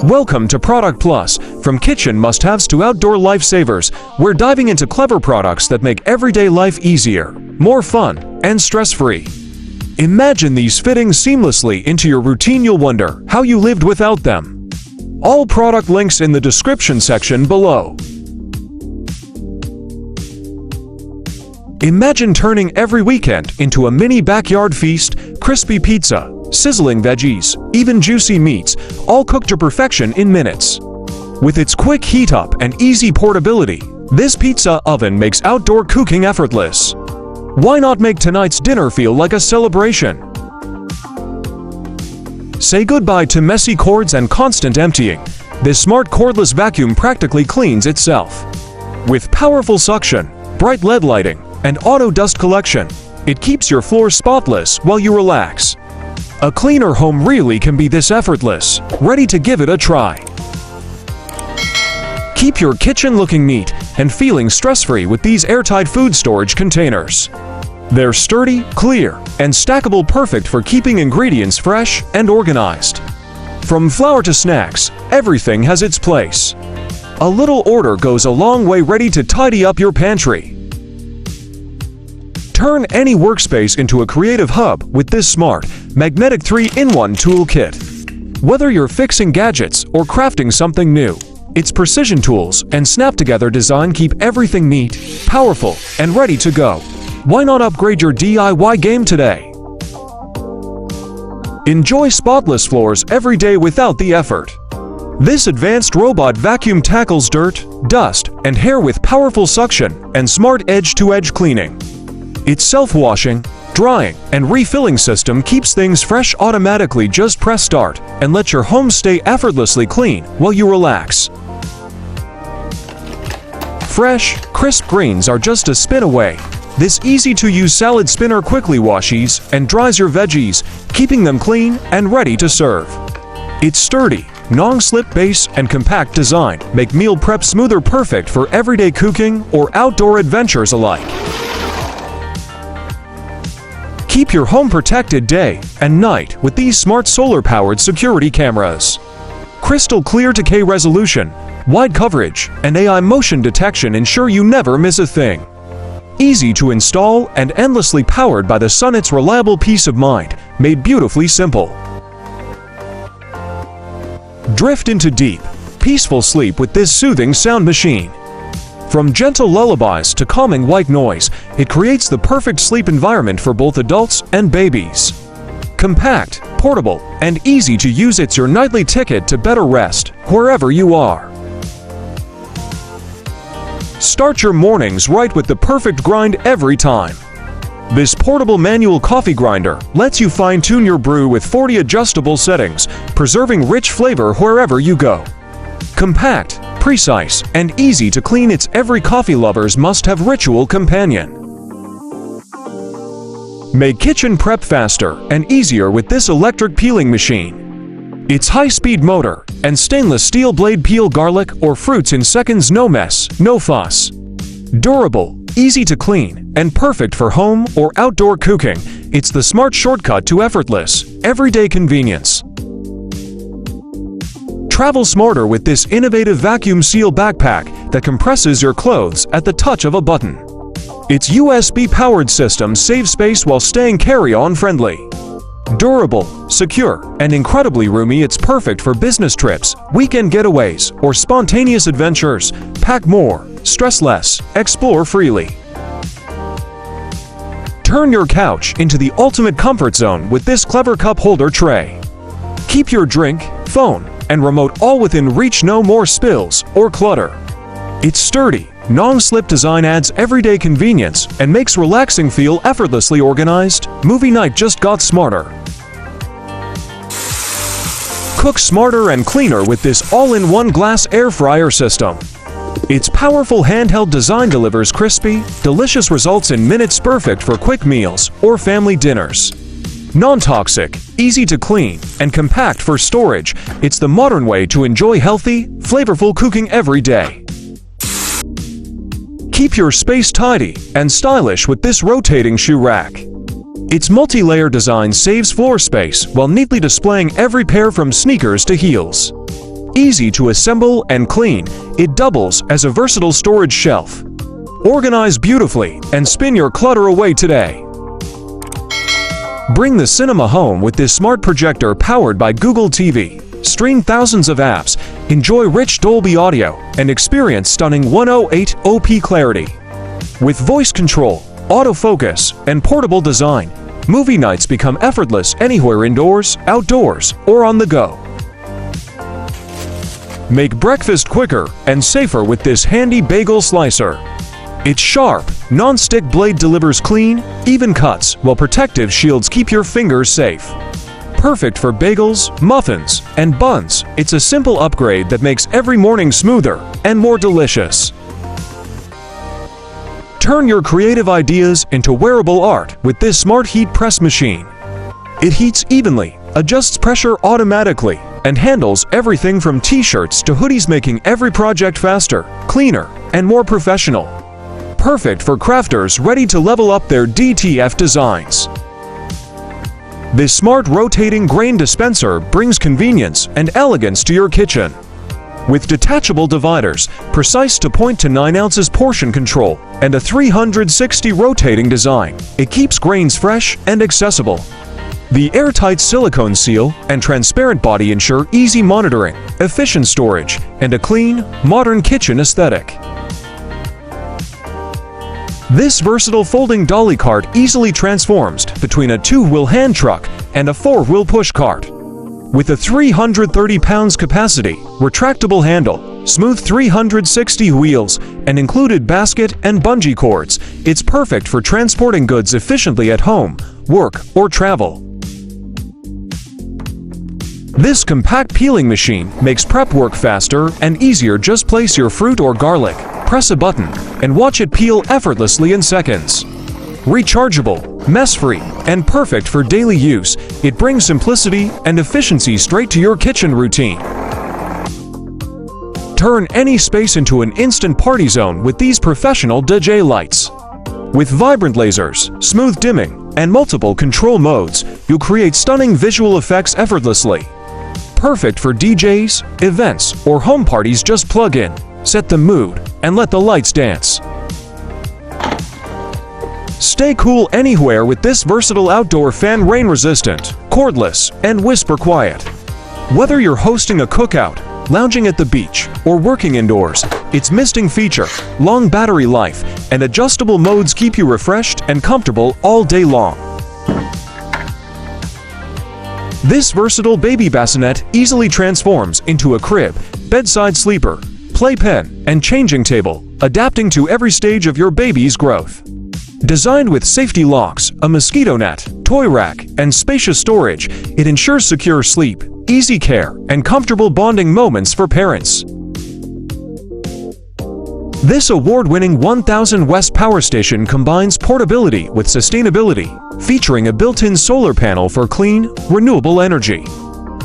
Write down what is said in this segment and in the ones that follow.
Welcome to Product Plus, from kitchen must-haves to outdoor lifesavers. We're diving into clever products that make everyday life easier, more fun, and stress-free. Imagine these fitting seamlessly into your routine. You'll wonder how you lived without them. All product links in the description section below. Imagine turning every weekend into a mini backyard feast. Crispy pizza, sizzling veggies, even juicy meats, all cooked to perfection in minutes. With its quick heat up and easy portability, this pizza oven makes outdoor cooking effortless. Why not make tonight's dinner feel like a celebration? Say goodbye to messy cords and constant emptying. This smart cordless vacuum practically cleans itself. With powerful suction, bright LED lighting, and auto dust collection, it keeps your floor spotless while you relax. A cleaner home really can be this effortless. Ready to give it a try? Keep your kitchen looking neat and feeling stress-free with these airtight food storage containers. They're sturdy, clear, and stackable, perfect for keeping ingredients fresh and organized. From flour to snacks, everything has its place. A little order goes a long way. Ready to tidy up your pantry. Turn any workspace into a creative hub with this smart, magnetic 3-in-1 toolkit. Whether you're fixing gadgets or crafting something new, its precision tools and snap-together design keep everything neat, powerful, and ready to go. Why not upgrade your DIY game today? Enjoy spotless floors every day without the effort. This advanced robot vacuum tackles dirt, dust, and hair with powerful suction and smart edge-to-edge cleaning. Its self-washing, drying, and refilling system keeps things fresh automatically. Just press start and let your home stay effortlessly clean while you relax. Fresh, crisp greens are just a spin away. This easy-to-use salad spinner quickly washes and dries your veggies, keeping them clean and ready to serve. Its sturdy, non-slip base and compact design make meal prep smoother, perfect for everyday cooking or outdoor adventures alike. Keep your home protected day and night with these smart solar-powered security cameras. Crystal clear 2K resolution, wide coverage, and AI motion detection ensure you never miss a thing. Easy to install and endlessly powered by the sun, it's reliable peace of mind, made beautifully simple. Drift into deep, peaceful sleep with this soothing sound machine. From gentle lullabies to calming white noise, it creates the perfect sleep environment for both adults and babies. Compact, portable, and easy to use, it's your nightly ticket to better rest, wherever you are. Start your mornings right with the perfect grind every time. This portable manual coffee grinder lets you fine-tune your brew with 40 adjustable settings, preserving rich flavor wherever you go. Compact, precise, and easy to clean, it's every coffee lover's must-have ritual companion. Make kitchen prep faster and easier with this electric peeling machine. Its high-speed motor and stainless steel blade peel garlic or fruits in seconds. No mess, no fuss. Durable, easy to clean, and perfect for home or outdoor cooking, it's the smart shortcut to effortless, everyday convenience. Travel smarter with this innovative vacuum seal backpack that compresses your clothes at the touch of a button. Its USB-powered system saves space while staying carry-on friendly. Durable, secure, and incredibly roomy, it's perfect for business trips, weekend getaways, or spontaneous adventures. Pack more, stress less, explore freely. Turn your couch into the ultimate comfort zone with this clever cup holder tray. Keep your drink, phone, and remote all within reach. No more spills or clutter. Its sturdy, non-slip design adds everyday convenience and makes relaxing feel effortlessly organized. Movie night just got smarter. Cook smarter and cleaner with this all-in-one glass air fryer system. Its powerful handheld design delivers crispy, delicious results in minutes, perfect for quick meals or family dinners. Non-toxic, easy to clean, and compact for storage, it's the modern way to enjoy healthy, flavorful cooking every day. Keep your space tidy and stylish with this rotating shoe rack. Its multi-layer design saves floor space while neatly displaying every pair from sneakers to heels. Easy to assemble and clean, it doubles as a versatile storage shelf. Organize beautifully and spin your clutter away today. Bring the cinema home with this smart projector powered by Google TV. Stream thousands of apps, enjoy rich Dolby audio, and experience stunning 108p clarity. With voice control, autofocus, and portable design, movie nights become effortless anywhere indoors, outdoors, or on the go. Make breakfast quicker and safer with this handy bagel slicer. Its sharp, non-stick blade delivers clean, even cuts, while protective shields keep your fingers safe. Perfect for bagels, muffins, and buns, it's a simple upgrade that makes every morning smoother and more delicious. Turn your creative ideas into wearable art with this smart heat press machine. It heats evenly, adjusts pressure automatically, and handles everything from t-shirts to hoodies, making every project faster, cleaner, and more professional. Perfect for crafters ready to level up their DTF designs. This smart rotating grain dispenser brings convenience and elegance to your kitchen. With detachable dividers, precise to 0.9 ounces portion control, and a 360 rotating design, it keeps grains fresh and accessible. The airtight silicone seal and transparent body ensure easy monitoring, efficient storage, and a clean, modern kitchen aesthetic. This versatile folding dolly cart easily transforms between a 2-wheel hand truck and a 4-wheel push cart. With a 330 pounds capacity, retractable handle, smooth 360 wheels, and included basket and bungee cords, it's perfect for transporting goods efficiently at home, work, or travel. This compact peeling machine makes prep work faster and easier. Just place your fruit or garlic, press a button, and watch it peel effortlessly in seconds. Rechargeable, mess-free, and perfect for daily use, it brings simplicity and efficiency straight to your kitchen routine. Turn any space into an instant party zone with these professional DJ lights. With vibrant lasers, smooth dimming, and multiple control modes, you'll create stunning visual effects effortlessly. Perfect for DJs, events, or home parties. Just plug in, set the mood, and let the lights dance. Stay cool anywhere with this versatile outdoor fan, rain-resistant, cordless, and whisper quiet. Whether you're hosting a cookout, lounging at the beach, or working indoors, its misting feature, long battery life, and adjustable modes keep you refreshed and comfortable all day long. This versatile baby bassinet easily transforms into a crib, bedside sleeper, playpen, and changing table, adapting to every stage of your baby's growth. Designed with safety locks, a mosquito net, toy rack, and spacious storage, it ensures secure sleep, easy care, and comfortable bonding moments for parents. This award-winning 1000 Watt power station combines portability with sustainability, featuring a built-in solar panel for clean, renewable energy.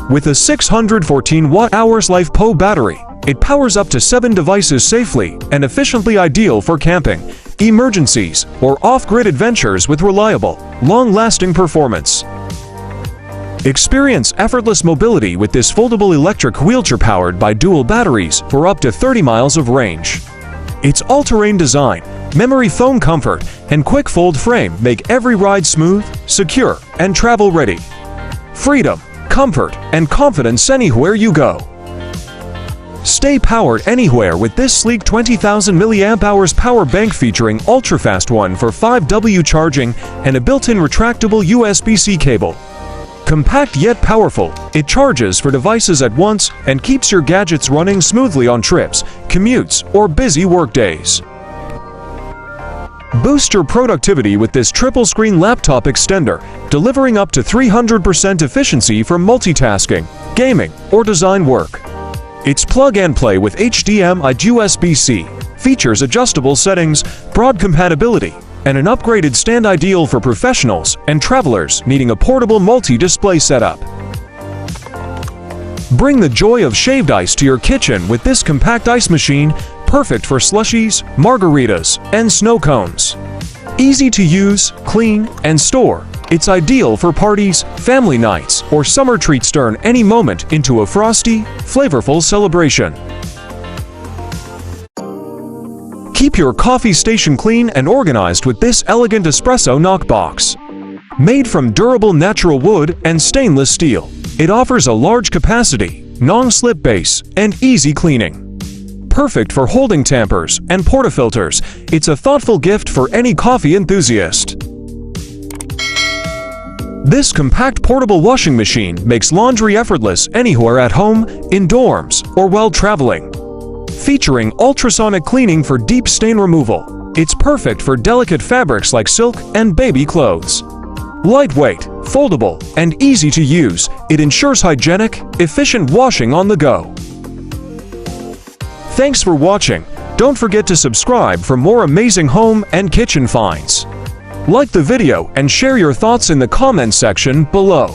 With a 614 watt-hours LiFePO battery, it powers up to 7 devices safely and efficiently, ideal for camping, emergencies, or off-grid adventures with reliable, long-lasting performance. Experience effortless mobility with this foldable electric wheelchair powered by dual batteries for up to 30 miles of range. Its all-terrain design, memory foam comfort, and quick fold frame make every ride smooth, secure, and travel-ready. Freedom, comfort, and confidence anywhere you go. Stay powered anywhere with this sleek 20,000 mAh power bank featuring ultra-fast 145W charging and a built-in retractable USB-C cable. Compact yet powerful, it charges for devices at once and keeps your gadgets running smoothly on trips, commutes, or busy workdays. Boost your productivity with this triple-screen laptop extender, delivering up to 300% efficiency for multitasking, gaming, or design work. Its plug-and-play with HDMI USB-C, features adjustable settings, broad compatibility, and an upgraded stand, ideal for professionals and travelers needing a portable multi-display setup. Bring the joy of shaved ice to your kitchen with this compact ice machine, perfect for slushies, margaritas, and snow cones. Easy to use, clean, and store, It's ideal for parties, family nights, or summer treats. Turn any moment into a frosty, flavorful celebration. Keep your coffee station clean and organized with this elegant espresso knockbox. Made from durable natural wood and stainless steel, it offers a large capacity, non-slip base, and easy cleaning. Perfect for holding tampers and portafilters, it's a thoughtful gift for any coffee enthusiast. This compact portable washing machine makes laundry effortless anywhere at home, in dorms, or while traveling. Featuring ultrasonic cleaning for deep stain removal, it's perfect for delicate fabrics like silk and baby clothes. Lightweight, foldable, and easy to use, it ensures hygienic, efficient washing on the go. Thanks for watching. Don't forget to subscribe for more amazing home and kitchen finds. Like the video and share your thoughts in the comments section below.